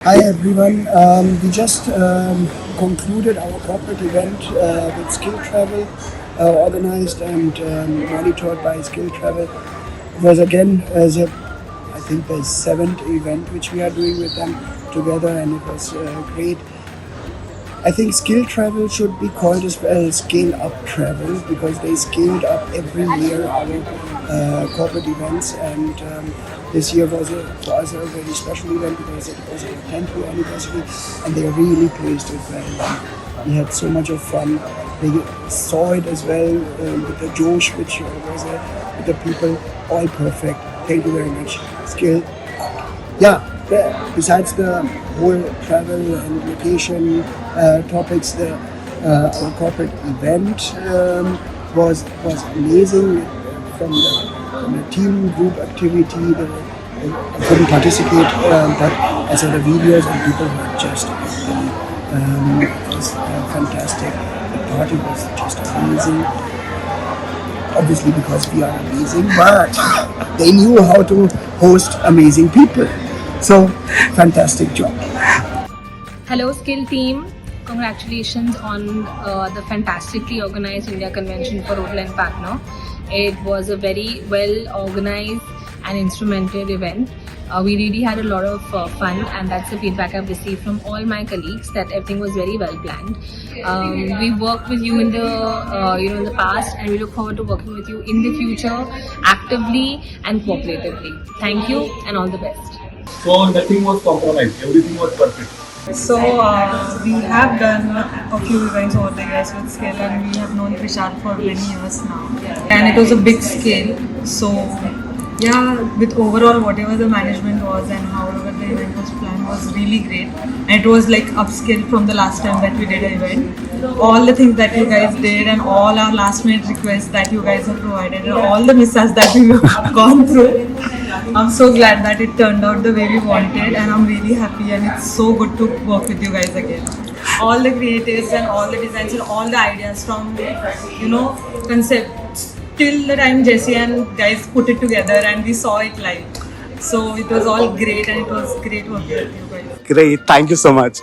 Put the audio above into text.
Hi everyone. We just concluded our corporate event with Skill Travel, organized and monitored by Skill Travel. It was again I think the seventh event which we are doing with them together, and it was great. I think skill travel should be called as well scale up travel, because they scaled up every year our corporate events, and this year was for us a very special event because it was our 10th year anniversary, and they really placed it well. We had so much of fun. They saw it as well with the Josh which was with the people, all perfect. Thank you very much. Skill. Yeah, besides the whole travel and location topics, our corporate event was amazing. From the team group activity, I couldn't participate, but I saw the videos and people were just it was fantastic. The party was just amazing. Obviously, because we are amazing, but they knew how to host amazing people. So, fantastic job. Hello, Skill team. Congratulations on the fantastically organized India Convention for Hotel and Partner. It was a very well organized and instrumental event. We really had a lot of fun, and that's the feedback I've received from all my colleagues, that everything was very well planned. We worked with you in the in the past, and we look forward to working with you in the future actively and cooperatively. Thank you and all the best. So nothing was compromised, everything was perfect. So we have done a few events over the years with Scale, and we have known Vishal for many years now. And it was a big scale. So yeah, with overall whatever the management was and however the event was planned was really great. And it was like upscale from the last time that we did an event. All the things that you guys did and all our last minute requests that you guys have provided and all the mishaps that we have gone through. I'm so glad that it turned out the way we wanted, and I'm really happy, and it's so good to work with you guys again. All the creatives and all the designs and all the ideas from, concept till the time Jesse and guys put it together and we saw it live. So it was all great, and it was great working with you guys. Great, thank you so much.